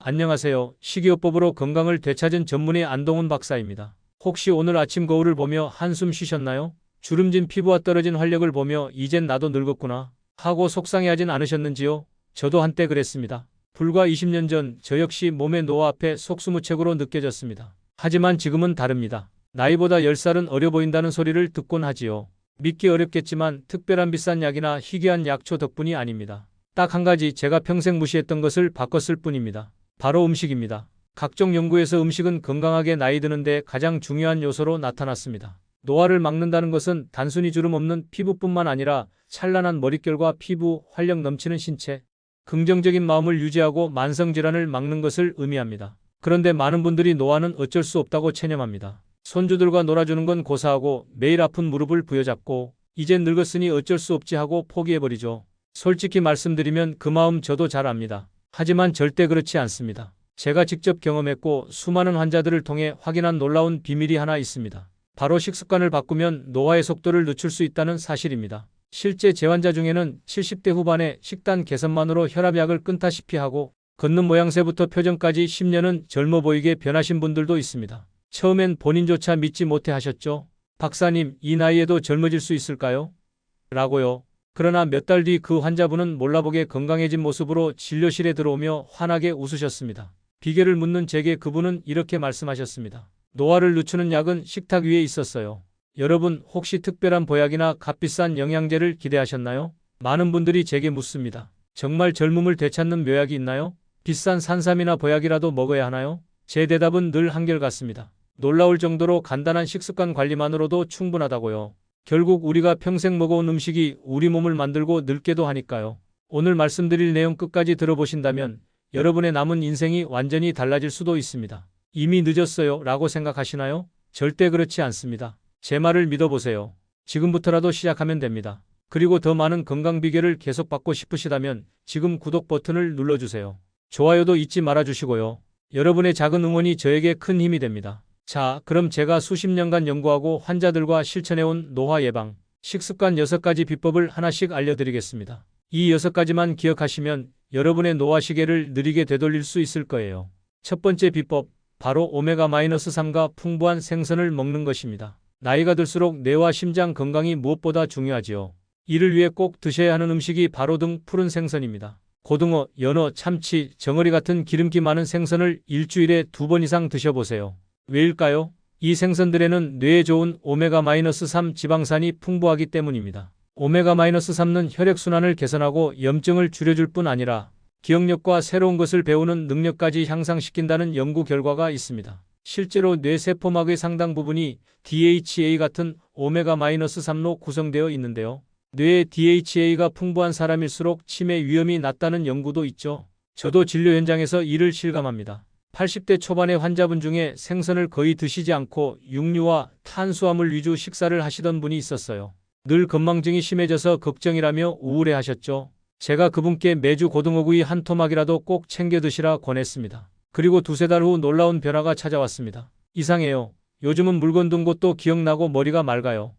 안녕하세요. 식이요법으로 건강을 되찾은 전문의 안동훈 박사입니다. 혹시 오늘 아침 거울을 보며 한숨 쉬셨나요? 주름진 피부와 떨어진 활력을 보며 이젠 나도 늙었구나 하고 속상해하진 않으셨는지요? 저도 한때 그랬습니다. 불과 20년 전 저 역시 몸의 노화 앞에 속수무책으로 느껴졌습니다. 하지만 지금은 다릅니다. 나이보다 10살은 어려 보인다는 소리를 듣곤 하지요. 믿기 어렵겠지만 특별한 비싼 약이나 희귀한 약초 덕분이 아닙니다. 딱 한 가지 제가 평생 무시했던 것을 바꿨을 뿐입니다. 바로 음식입니다. 각종 연구에서 음식은 건강하게 나이 드는데 가장 중요한 요소로 나타났습니다. 노화를 막는다는 것은 단순히 주름 없는 피부뿐만 아니라 찬란한 머릿결과 피부, 활력 넘치는 신체, 긍정적인 마음을 유지하고 만성질환을 막는 것을 의미합니다. 그런데 많은 분들이 노화는 어쩔 수 없다고 체념합니다. 손주들과 놀아주는 건 고사하고 매일 아픈 무릎을 부여잡고 이젠 늙었으니 어쩔 수 없지 하고 포기해버리죠. 솔직히 말씀드리면 그 마음 저도 잘 압니다. 하지만 절대 그렇지 않습니다. 제가 직접 경험했고 수많은 환자들을 통해 확인한 놀라운 비밀이 하나 있습니다. 바로 식습관을 바꾸면 노화의 속도를 늦출 수 있다는 사실입니다. 실제 제 환자 중에는 70대 후반에 식단 개선만으로 혈압약을 끊다시피 하고 걷는 모양새부터 표정까지 10년은 젊어 보이게 변하신 분들도 있습니다. 처음엔 본인조차 믿지 못해 하셨죠. 박사님, 이 나이에도 젊어질 수 있을까요? 라고요. 그러나 몇 달 뒤 그 환자분은 몰라보게 건강해진 모습으로 진료실에 들어오며 환하게 웃으셨습니다. 비결을 묻는 제게 그분은 이렇게 말씀하셨습니다. 노화를 늦추는 약은 식탁 위에 있었어요. 여러분 혹시 특별한 보약이나 값비싼 영양제를 기대하셨나요? 많은 분들이 제게 묻습니다. 정말 젊음을 되찾는 묘약이 있나요? 비싼 산삼이나 보약이라도 먹어야 하나요? 제 대답은 늘 한결같습니다. 놀라울 정도로 간단한 식습관 관리만으로도 충분하다고요. 결국 우리가 평생 먹어온 음식이 우리 몸을 만들고 늙게도 하니까요. 오늘 말씀드릴 내용 끝까지 들어보신다면 여러분의 남은 인생이 완전히 달라질 수도 있습니다. 이미 늦었어요 라고 생각하시나요? 절대 그렇지 않습니다. 제 말을 믿어보세요. 지금부터라도 시작하면 됩니다. 그리고 더 많은 건강 비결을 계속 받고 싶으시다면 지금 구독 버튼을 눌러주세요. 좋아요도 잊지 말아주시고요. 여러분의 작은 응원이 저에게 큰 힘이 됩니다. 자, 그럼 제가 수십 년간 연구하고 환자들과 실천해온 노화 예방, 식습관 6가지 비법을 하나씩 알려드리겠습니다. 이 6가지만 기억하시면 여러분의 노화 시계를 느리게 되돌릴 수 있을 거예요. 첫 번째 비법, 바로 오메가-3가 풍부한 생선을 먹는 것입니다. 나이가 들수록 뇌와 심장 건강이 무엇보다 중요하지요. 이를 위해 꼭 드셔야 하는 음식이 바로 등 푸른 생선입니다. 고등어, 연어, 참치, 정어리 같은 기름기 많은 생선을 일주일에 2번 이상 드셔보세요. 왜일까요? 이 생선들에는 뇌에 좋은 오메가-3 지방산이 풍부하기 때문입니다. 오메가-3는 혈액순환을 개선하고 염증을 줄여줄 뿐 아니라 기억력과 새로운 것을 배우는 능력까지 향상시킨다는 연구 결과가 있습니다. 실제로 뇌 세포막의 상당 부분이 DHA 같은 오메가-3로 구성되어 있는데요. 뇌에 DHA가 풍부한 사람일수록 치매 위험이 낮다는 연구도 있죠. 저도 진료 현장에서 이를 실감합니다. 80대 초반의 환자분 중에 생선을 거의 드시지 않고 육류와 탄수화물 위주 식사를 하시던 분이 있었어요. 늘 건망증이 심해져서 걱정이라며 우울해하셨죠. 제가 그분께 매주 고등어구이 한 토막이라도 꼭 챙겨 드시라 권했습니다. 그리고 2-3달 후 놀라운 변화가 찾아왔습니다. 이상해요. 요즘은 물건 둔 곳도 기억나고 머리가 맑아요.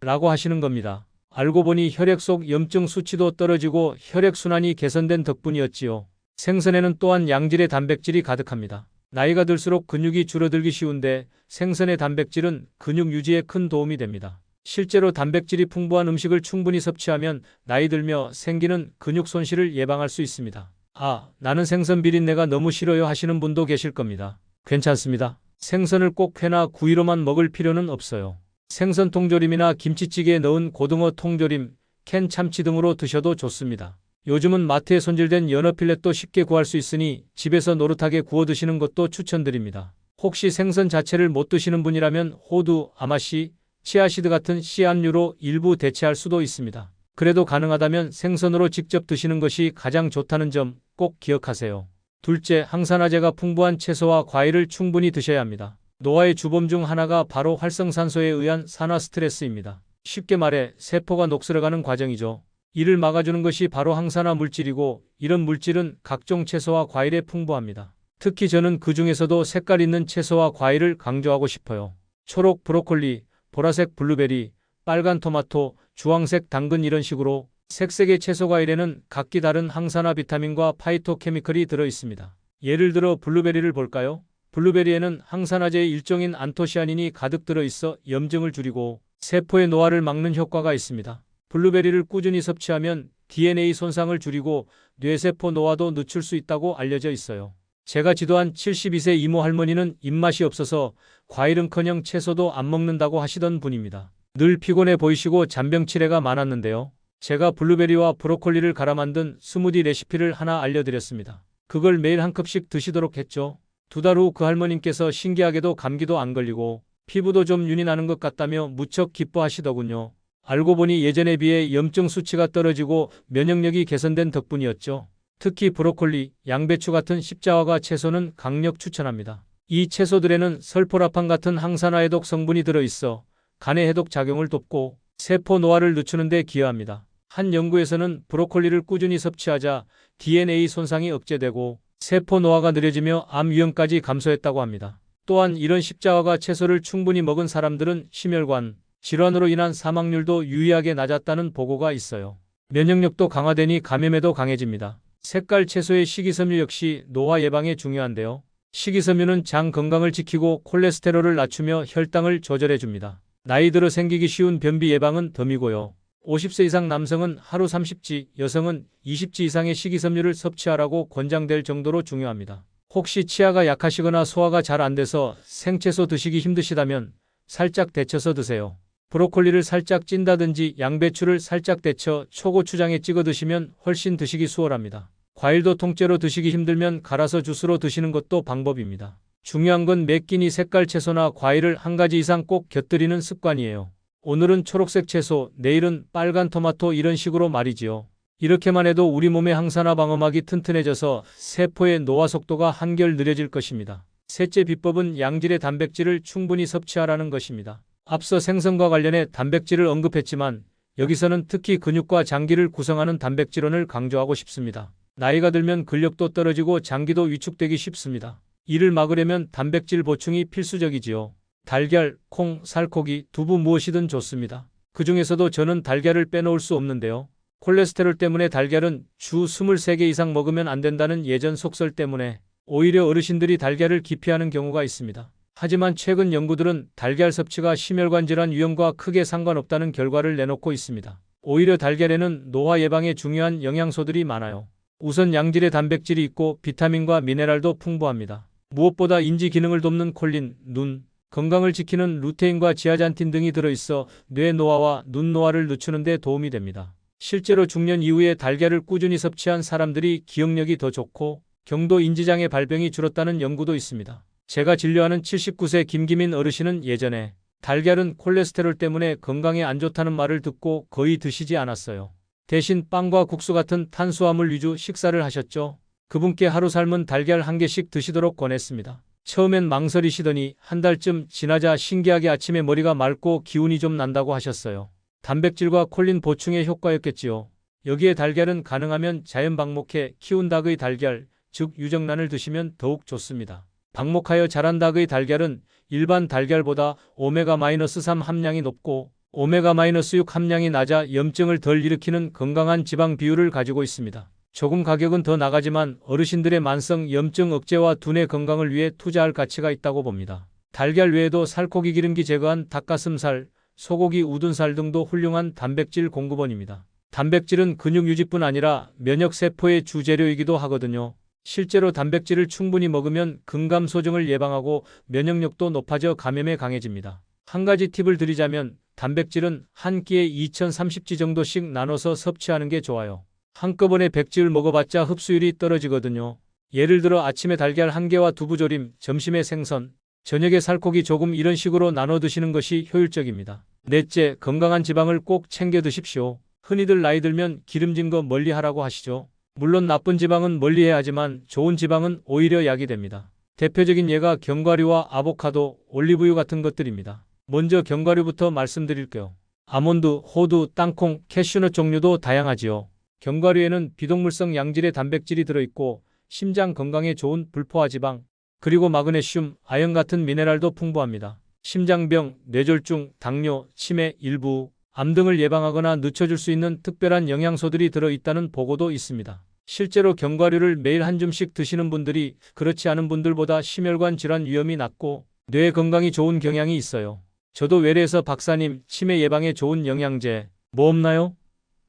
라고 하시는 겁니다. 알고 보니 혈액 속 염증 수치도 떨어지고 혈액순환이 개선된 덕분이었지요. 생선에는 또한 양질의 단백질이 가득합니다. 나이가 들수록 근육이 줄어들기 쉬운데 생선의 단백질은 근육 유지에 큰 도움이 됩니다. 실제로 단백질이 풍부한 음식을 충분히 섭취하면 나이 들며 생기는 근육 손실을 예방할 수 있습니다. 아, 나는 생선 비린내가 너무 싫어요 하시는 분도 계실 겁니다. 괜찮습니다. 생선을 꼭 회나 구이로만 먹을 필요는 없어요. 생선 통조림이나 김치찌개에 넣은 고등어 통조림, 캔 참치 등으로 드셔도 좋습니다. 요즘은 마트에 손질된 연어 필렛도 쉽게 구할 수 있으니 집에서 노릇하게 구워 드시는 것도 추천드립니다. 혹시 생선 자체를 못 드시는 분이라면 호두, 아마씨, 치아시드 같은 씨앗류로 일부 대체할 수도 있습니다. 그래도 가능하다면 생선으로 직접 드시는 것이 가장 좋다는 점 꼭 기억하세요. 둘째, 항산화제가 풍부한 채소와 과일을 충분히 드셔야 합니다. 노화의 주범 중 하나가 바로 활성산소에 의한 산화 스트레스입니다. 쉽게 말해 세포가 녹슬어가는 과정이죠. 이를 막아주는 것이 바로 항산화 물질이고 이런 물질은 각종 채소와 과일에 풍부합니다. 특히 저는 그 중에서도 색깔 있는 채소와 과일을 강조하고 싶어요. 초록 브로콜리, 보라색 블루베리, 빨간 토마토, 주황색 당근 이런 식으로 색색의 채소 과일에는 각기 다른 항산화 비타민과 파이토케미컬이 들어 있습니다. 예를 들어 블루베리를 볼까요? 블루베리에는 항산화제의 일종인 안토시아닌이 가득 들어있어 염증을 줄이고 세포의 노화를 막는 효과가 있습니다. 블루베리를 꾸준히 섭취하면 DNA 손상을 줄이고 뇌세포 노화도 늦출 수 있다고 알려져 있어요. 제가 지도한 72세 이모 할머니는 입맛이 없어서 과일은커녕 채소도 안 먹는다고 하시던 분입니다. 늘 피곤해 보이시고 잔병치레가 많았는데요. 제가 블루베리와 브로콜리를 갈아 만든 스무디 레시피를 하나 알려드렸습니다. 그걸 매일 한 컵씩 드시도록 했죠. 2달 후 그 할머님께서 신기하게도 감기도 안 걸리고 피부도 좀 윤이 나는 것 같다며 무척 기뻐하시더군요. 알고 보니 예전에 비해 염증 수치가 떨어지고 면역력이 개선된 덕분이었죠. 특히 브로콜리, 양배추 같은 십자화과 채소는 강력 추천합니다. 이 채소들에는 설포라판 같은 항산화 해독 성분이 들어있어 간의 해독 작용을 돕고 세포 노화를 늦추는 데 기여합니다. 한 연구에서는 브로콜리를 꾸준히 섭취하자 DNA 손상이 억제되고 세포 노화가 느려지며 암 위험까지 감소했다고 합니다. 또한 이런 십자화과 채소를 충분히 먹은 사람들은 심혈관 질환으로 인한 사망률도 유의하게 낮았다는 보고가 있어요. 면역력도 강화되니 감염에도 강해집니다. 색깔 채소의 식이섬유 역시 노화 예방에 중요한데요. 식이섬유는 장 건강을 지키고 콜레스테롤을 낮추며 혈당을 조절해줍니다. 나이 들어 생기기 쉬운 변비 예방은 덤이고요. 50세 이상 남성은 하루 30지, 여성은 20지 이상의 식이섬유를 섭취하라고 권장될 정도로 중요합니다. 혹시 치아가 약하시거나 소화가 잘 안 돼서 생채소 드시기 힘드시다면 살짝 데쳐서 드세요. 브로콜리를 살짝 찐다든지 양배추를 살짝 데쳐 초고추장에 찍어 드시면 훨씬 드시기 수월합니다. 과일도 통째로 드시기 힘들면 갈아서 주스로 드시는 것도 방법입니다. 중요한 건 매 끼니 색깔 채소나 과일을 한 가지 이상 꼭 곁들이는 습관이에요. 오늘은 초록색 채소, 내일은 빨간 토마토 이런 식으로 말이지요. 이렇게만 해도 우리 몸의 항산화 방어막이 튼튼해져서 세포의 노화 속도가 한결 느려질 것입니다. 셋째 비법은 양질의 단백질을 충분히 섭취하라는 것입니다. 앞서 생선과 관련해 단백질을 언급했지만 여기서는 특히 근육과 장기를 구성하는 단백질원을 강조하고 싶습니다. 나이가 들면 근력도 떨어지고 장기도 위축되기 쉽습니다. 이를 막으려면 단백질 보충이 필수적이지요. 달걀, 콩, 살코기, 두부 무엇이든 좋습니다. 그 중에서도 저는 달걀을 빼놓을 수 없는데요. 콜레스테롤 때문에 달걀은 주 23개 이상 먹으면 안 된다는 예전 속설 때문에 오히려 어르신들이 달걀을 기피하는 경우가 있습니다. 하지만 최근 연구들은 달걀 섭취가 심혈관 질환 위험과 크게 상관없다는 결과를 내놓고 있습니다. 오히려 달걀에는 노화 예방에 중요한 영양소들이 많아요. 우선 양질의 단백질이 있고 비타민과 미네랄도 풍부합니다. 무엇보다 인지 기능을 돕는 콜린, 눈, 건강을 지키는 루테인과 지아잔틴 등이 들어있어 뇌 노화와 눈 노화를 늦추는 데 도움이 됩니다. 실제로 중년 이후에 달걀을 꾸준히 섭취한 사람들이 기억력이 더 좋고 경도 인지장애 발병이 줄었다는 연구도 있습니다. 제가 진료하는 79세 김기민 어르신은 예전에 달걀은 콜레스테롤 때문에 건강에 안 좋다는 말을 듣고 거의 드시지 않았어요. 대신 빵과 국수 같은 탄수화물 위주 식사를 하셨죠. 그분께 하루 삶은 달걀 한 개씩 드시도록 권했습니다. 처음엔 망설이시더니 한 달쯤 지나자 신기하게 아침에 머리가 맑고 기운이 좀 난다고 하셨어요. 단백질과 콜린 보충의 효과였겠지요. 여기에 달걀은 가능하면 자연 방목해 키운 닭의 달걀, 즉 유정란을 드시면 더욱 좋습니다. 방목하여 자란 닭의 달걀은 일반 달걀보다 오메가-3 함량이 높고 오메가-6 함량이 낮아 염증을 덜 일으키는 건강한 지방 비율을 가지고 있습니다. 조금 가격은 더 나가지만 어르신들의 만성 염증 억제와 두뇌 건강을 위해 투자할 가치가 있다고 봅니다. 달걀 외에도 살코기 기름기 제거한 닭가슴살, 소고기 우둔살 등도 훌륭한 단백질 공급원입니다. 단백질은 근육 유지뿐 아니라 면역 세포의 주재료이기도 하거든요. 실제로 단백질을 충분히 먹으면 근감소증을 예방하고 면역력도 높아져 감염에 강해집니다. 한 가지 팁을 드리자면 단백질은 한 끼에 2030지 정도씩 나눠서 섭취하는 게 좋아요. 한꺼번에 100지를 먹어봤자 흡수율이 떨어지거든요. 예를 들어 아침에 달걀 1개와 두부조림, 점심에 생선, 저녁에 살코기 조금 이런 식으로 나눠 드시는 것이 효율적입니다. 넷째, 건강한 지방을 꼭 챙겨 드십시오. 흔히들 나이 들면 기름진 거 멀리 하라고 하시죠. 물론 나쁜 지방은 멀리해야 하지만 좋은 지방은 오히려 약이 됩니다. 대표적인 예가 견과류와 아보카도, 올리브유 같은 것들입니다. 먼저 견과류부터 말씀드릴게요. 아몬드, 호두, 땅콩, 캐슈넛 종류도 다양하지요. 견과류에는 비동물성 양질의 단백질이 들어있고 심장 건강에 좋은 불포화 지방, 그리고 마그네슘, 아연 같은 미네랄도 풍부합니다. 심장병, 뇌졸중, 당뇨, 치매, 일부 암 등을 예방하거나 늦춰줄 수 있는 특별한 영양소들이 들어있다는 보고도 있습니다. 실제로 견과류를 매일 한 줌씩 드시는 분들이 그렇지 않은 분들보다 심혈관 질환 위험이 낮고 뇌 건강이 좋은 경향이 있어요. 저도 외래에서 박사님, 치매 예방에 좋은 영양제 뭐 없나요?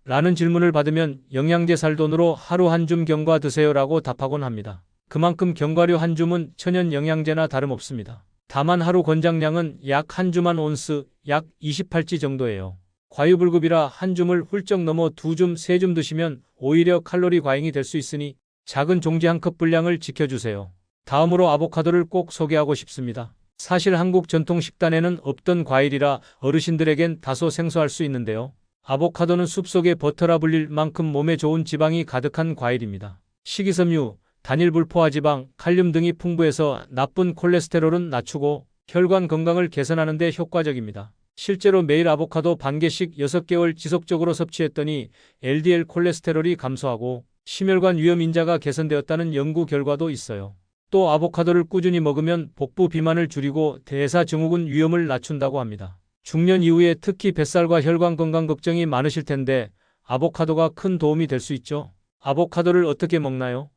라는 질문을 받으면 영양제 살 돈으로 하루 한 줌 견과 드세요라고 답하곤 합니다. 그만큼 견과류 한 줌은 천연 영양제나 다름없습니다. 다만 하루 권장량은 약 한 줌 한 온스, 약 28지 정도예요. 과유불급이라 한 줌을 훌쩍 넘어 두 줌, 세 줌 드시면 오히려 칼로리 과잉이 될 수 있으니 작은 종지 한 컵 분량을 지켜주세요. 다음으로 아보카도를 꼭 소개하고 싶습니다. 사실 한국 전통 식단에는 없던 과일이라 어르신들에겐 다소 생소할 수 있는데요. 아보카도는 숲속의 버터라 불릴 만큼 몸에 좋은 지방이 가득한 과일입니다. 식이섬유, 단일 불포화 지방, 칼륨 등이 풍부해서 나쁜 콜레스테롤은 낮추고 혈관 건강을 개선하는 데 효과적입니다. 실제로 매일 아보카도 반 개씩 6개월 지속적으로 섭취했더니 LDL 콜레스테롤이 감소하고 심혈관 위험 인자가 개선되었다는 연구 결과도 있어요. 또 아보카도를 꾸준히 먹으면 복부 비만을 줄이고 대사증후군 위험을 낮춘다고 합니다. 중년 이후에 특히 뱃살과 혈관 건강 걱정이 많으실 텐데 아보카도가 큰 도움이 될 수 있죠. 아보카도를 어떻게 먹나요?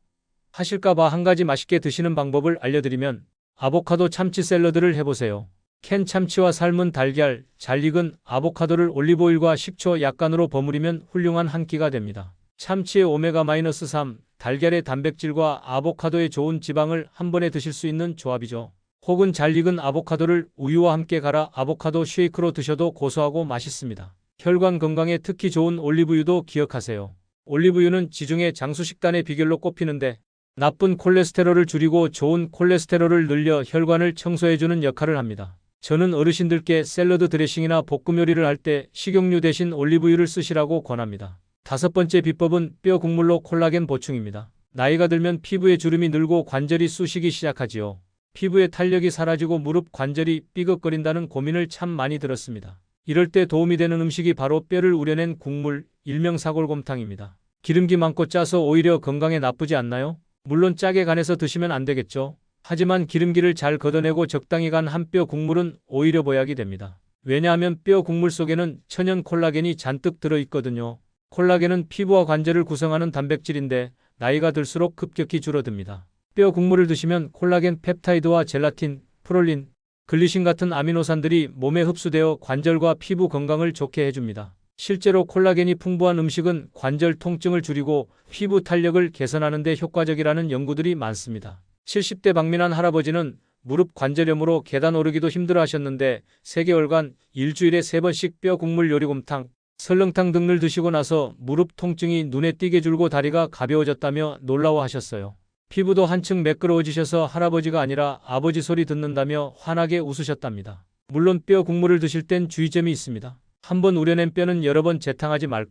하실까봐 한 가지 맛있게 드시는 방법을 알려드리면 아보카도 참치 샐러드를 해보세요. 캔 참치와 삶은 달걀, 잘 익은 아보카도를 올리브오일과 식초 약간으로 버무리면 훌륭한 한 끼가 됩니다. 참치의 오메가-3, 달걀의 단백질과 아보카도의 좋은 지방을 한 번에 드실 수 있는 조합이죠. 혹은 잘 익은 아보카도를 우유와 함께 갈아 아보카도 쉐이크로 드셔도 고소하고 맛있습니다. 혈관 건강에 특히 좋은 올리브유도 기억하세요. 올리브유는 지중해 장수 식단의 비결로 꼽히는데 나쁜 콜레스테롤을 줄이고 좋은 콜레스테롤을 늘려 혈관을 청소해주는 역할을 합니다. 저는 어르신들께 샐러드 드레싱이나 볶음 요리를 할 때 식용유 대신 올리브유를 쓰시라고 권합니다. 5번째 비법은 뼈 국물로 콜라겐 보충입니다. 나이가 들면 피부에 주름이 늘고 관절이 쑤시기 시작하지요. 피부에 탄력이 사라지고 무릎 관절이 삐걱거린다는 고민을 참 많이 들었습니다. 이럴 때 도움이 되는 음식이 바로 뼈를 우려낸 국물, 일명 사골곰탕입니다. 기름기 많고 짜서 오히려 건강에 나쁘지 않나요? 물론 짜게 간해서 드시면 안 되겠죠. 하지만 기름기를 잘 걷어내고 적당히 간 한 뼈 국물은 오히려 보약이 됩니다. 왜냐하면 뼈 국물 속에는 천연 콜라겐이 잔뜩 들어있거든요. 콜라겐은 피부와 관절을 구성하는 단백질인데 나이가 들수록 급격히 줄어듭니다. 뼈 국물을 드시면 콜라겐 펩타이드와 젤라틴, 프롤린, 글리신 같은 아미노산들이 몸에 흡수되어 관절과 피부 건강을 좋게 해줍니다. 실제로 콜라겐이 풍부한 음식은 관절 통증을 줄이고 피부 탄력을 개선하는 데 효과적이라는 연구들이 많습니다. 70대 박민환 할아버지는 무릎 관절염으로 계단 오르기도 힘들어 하셨는데 3개월간 일주일에 3번씩 뼈 국물 요리곰탕, 설렁탕 등을 드시고 나서 무릎 통증이 눈에 띄게 줄고 다리가 가벼워졌다며 놀라워하셨어요. 피부도 한층 매끄러워지셔서 할아버지가 아니라 아버지 소리 듣는다며 환하게 웃으셨답니다. 물론 뼈 국물을 드실 땐 주의점이 있습니다. 한번 우려낸 뼈는 여러 번 재탕하지 말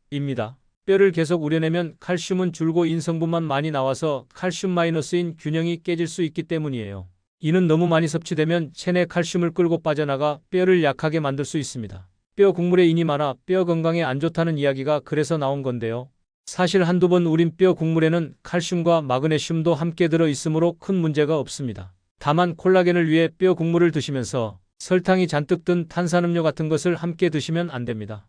것입니다. 뼈를 계속 우려내면 칼슘은 줄고 인성분만 많이 나와서 칼슘 마이너스인 균형이 깨질 수 있기 때문이에요. 이는 너무 많이 섭취되면 체내 칼슘을 끌고 빠져나가 뼈를 약하게 만들 수 있습니다. 뼈 국물에 인이 많아 뼈 건강에 안 좋다는 이야기가 그래서 나온 건데요. 사실 한두 번 우린 뼈 국물에는 칼슘과 마그네슘도 함께 들어 있으므로 큰 문제가 없습니다. 다만 콜라겐을 위해 뼈 국물을 드시면서 설탕이 잔뜩 든 탄산음료 같은 것을 함께 드시면 안 됩니다.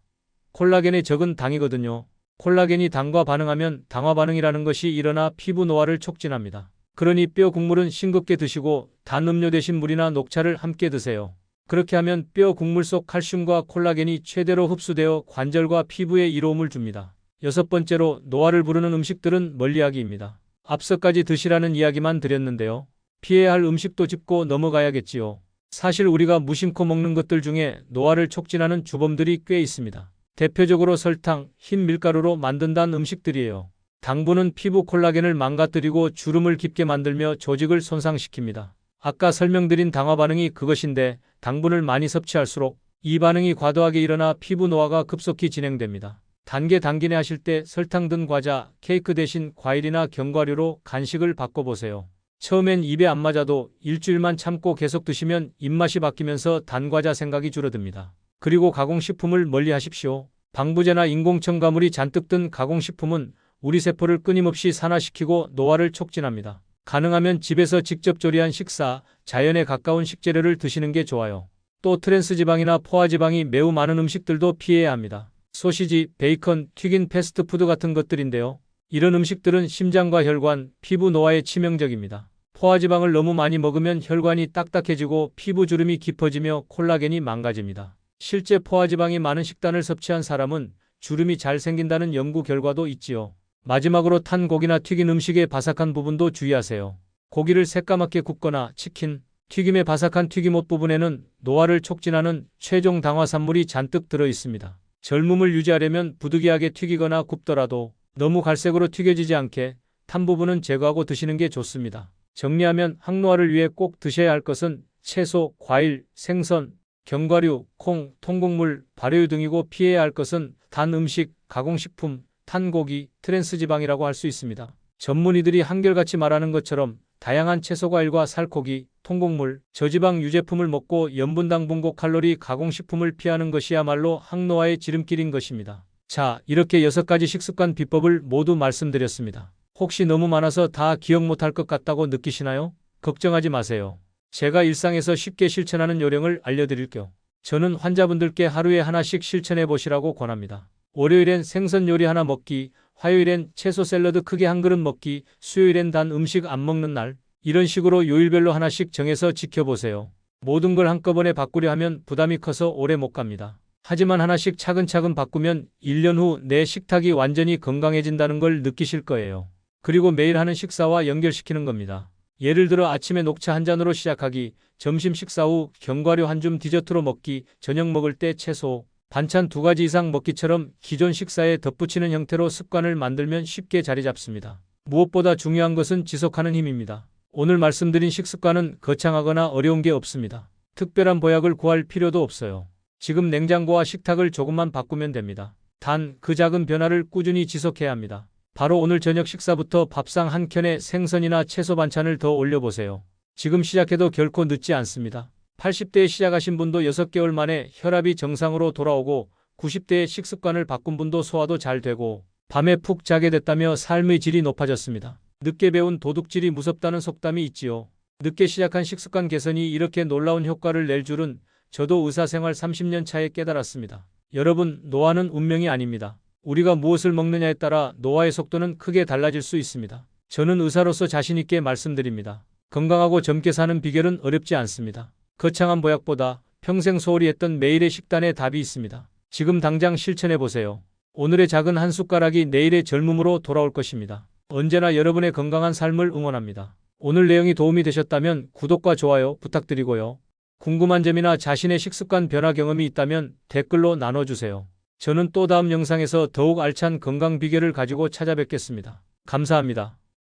콜라겐의 적은 당이거든요. 콜라겐이 당과 반응하면 당화 반응이라는 것이 일어나 피부 노화를 촉진합니다. 그러니 뼈 국물은 싱겁게 드시고 단 음료 대신 물이나 녹차를 함께 드세요. 그렇게 하면 뼈 국물 속 칼슘과 콜라겐이 최대로 흡수되어 관절과 피부에 이로움을 줍니다. 6번째로 노화를 부르는 음식들은 멀리하기입니다. 앞서까지 드시라는 이야기만 드렸는데요. 피해야 할 음식도 짚고 넘어가야겠지요. 사실 우리가 무심코 먹는 것들 중에 노화를 촉진하는 주범들이 꽤 있습니다. 대표적으로 설탕, 흰 밀가루로 만든다는 음식들이에요. 당분은 피부 콜라겐을 망가뜨리고 주름을 깊게 만들며 조직을 손상시킵니다. 아까 설명드린 당화 반응이 그것인데 당분을 많이 섭취할수록 이 반응이 과도하게 일어나 피부 노화가 급속히 진행됩니다. 단계 당기내 하실 때 설탕 든 과자, 케이크 대신 과일이나 견과류로 간식을 바꿔보세요. 처음엔 입에 안 맞아도 일주일만 참고 계속 드시면 입맛이 바뀌면서 단과자 생각이 줄어듭니다. 그리고 가공식품을 멀리 하십시오. 방부제나 인공첨가물이 잔뜩 든 가공식품은 우리 세포를 끊임없이 산화시키고 노화를 촉진합니다. 가능하면 집에서 직접 조리한 식사, 자연에 가까운 식재료를 드시는 게 좋아요. 또 트랜스지방이나 포화지방이 매우 많은 음식들도 피해야 합니다. 소시지, 베이컨, 튀긴 패스트푸드 같은 것들인데요. 이런 음식들은 심장과 혈관, 피부 노화에 치명적입니다. 포화지방을 너무 많이 먹으면 혈관이 딱딱해지고 피부 주름이 깊어지며 콜라겐이 망가집니다. 실제 포화지방이 많은 식단을 섭취한 사람은 주름이 잘 생긴다는 연구 결과도 있지요. 마지막으로 탄 고기나 튀긴 음식의 바삭한 부분도 주의하세요. 고기를 새까맣게 굽거나 치킨, 튀김의 바삭한 튀김옷 부분에는 노화를 촉진하는 최종 당화산물이 잔뜩 들어 있습니다. 젊음을 유지하려면 부득이하게 튀기거나 굽더라도 너무 갈색으로 튀겨지지 않게 탄 부분은 제거하고 드시는 게 좋습니다. 정리하면 항노화를 위해 꼭 드셔야 할 것은 채소, 과일, 생선, 견과류, 콩, 통곡물, 발효유 등이고 피해야 할 것은 단 음식, 가공식품, 탄 고기, 트랜스지방이라고 할 수 있습니다. 전문의들이 한결같이 말하는 것처럼 다양한 채소 과일과 살코기, 통곡물, 저지방 유제품을 먹고 염분당 분고 칼로리 가공식품을 피하는 것이야말로 항노화의 지름길인 것입니다. 자, 이렇게 6가지 식습관 비법을 모두 말씀드렸습니다. 혹시 너무 많아서 다 기억 못할 것 같다고 느끼시나요? 걱정하지 마세요. 제가 일상에서 쉽게 실천하는 요령을 알려드릴게요. 저는 환자분들께 하루에 하나씩 실천해 보시라고 권합니다. 월요일엔 생선 요리 하나 먹기, 화요일엔 채소 샐러드 크게 한 그릇 먹기, 수요일엔 단 음식 안 먹는 날, 이런 식으로 요일별로 하나씩 정해서 지켜보세요. 모든 걸 한꺼번에 바꾸려 하면 부담이 커서 오래 못 갑니다. 하지만 하나씩 차근차근 바꾸면 1년 후 내 식탁이 완전히 건강해진다는 걸 느끼실 거예요. 그리고 매일 하는 식사와 연결시키는 겁니다. 예를 들어 아침에 녹차 한 잔으로 시작하기, 점심 식사 후 견과류 한 줌 디저트로 먹기, 저녁 먹을 때 채소, 반찬 2가지 이상 먹기처럼 기존 식사에 덧붙이는 형태로 습관을 만들면 쉽게 자리 잡습니다. 무엇보다 중요한 것은 지속하는 힘입니다. 오늘 말씀드린 식습관은 거창하거나 어려운 게 없습니다. 특별한 보약을 구할 필요도 없어요. 지금 냉장고와 식탁을 조금만 바꾸면 됩니다. 단, 그 작은 변화를 꾸준히 지속해야 합니다. 바로 오늘 저녁 식사부터 밥상 한 켠에 생선이나 채소 반찬을 더 올려보세요. 지금 시작해도 결코 늦지 않습니다. 80대에 시작하신 분도 6개월 만에 혈압이 정상으로 돌아오고 90대에 식습관을 바꾼 분도 소화도 잘 되고 밤에 푹 자게 됐다며 삶의 질이 높아졌습니다. 늦게 배운 도둑질이 무섭다는 속담이 있지요. 늦게 시작한 식습관 개선이 이렇게 놀라운 효과를 낼 줄은 저도 의사생활 30년 차에 깨달았습니다. 여러분, 노화는 운명이 아닙니다. 우리가 무엇을 먹느냐에 따라 노화의 속도는 크게 달라질 수 있습니다. 저는 의사로서 자신 있게 말씀드립니다. 건강하고 젊게 사는 비결은 어렵지 않습니다. 거창한 보약보다 평생 소홀히 했던 매일의 식단에 답이 있습니다. 지금 당장 실천해보세요. 오늘의 작은 한 숟가락이 내일의 젊음으로 돌아올 것입니다. 언제나 여러분의 건강한 삶을 응원합니다. 오늘 내용이 도움이 되셨다면 구독과 좋아요 부탁드리고요. 궁금한 점이나 자신의 식습관 변화 경험이 있다면 댓글로 나눠주세요. 저는 또 다음 영상에서 더욱 알찬 건강 비결을 가지고 찾아뵙겠습니다. 감사합니다.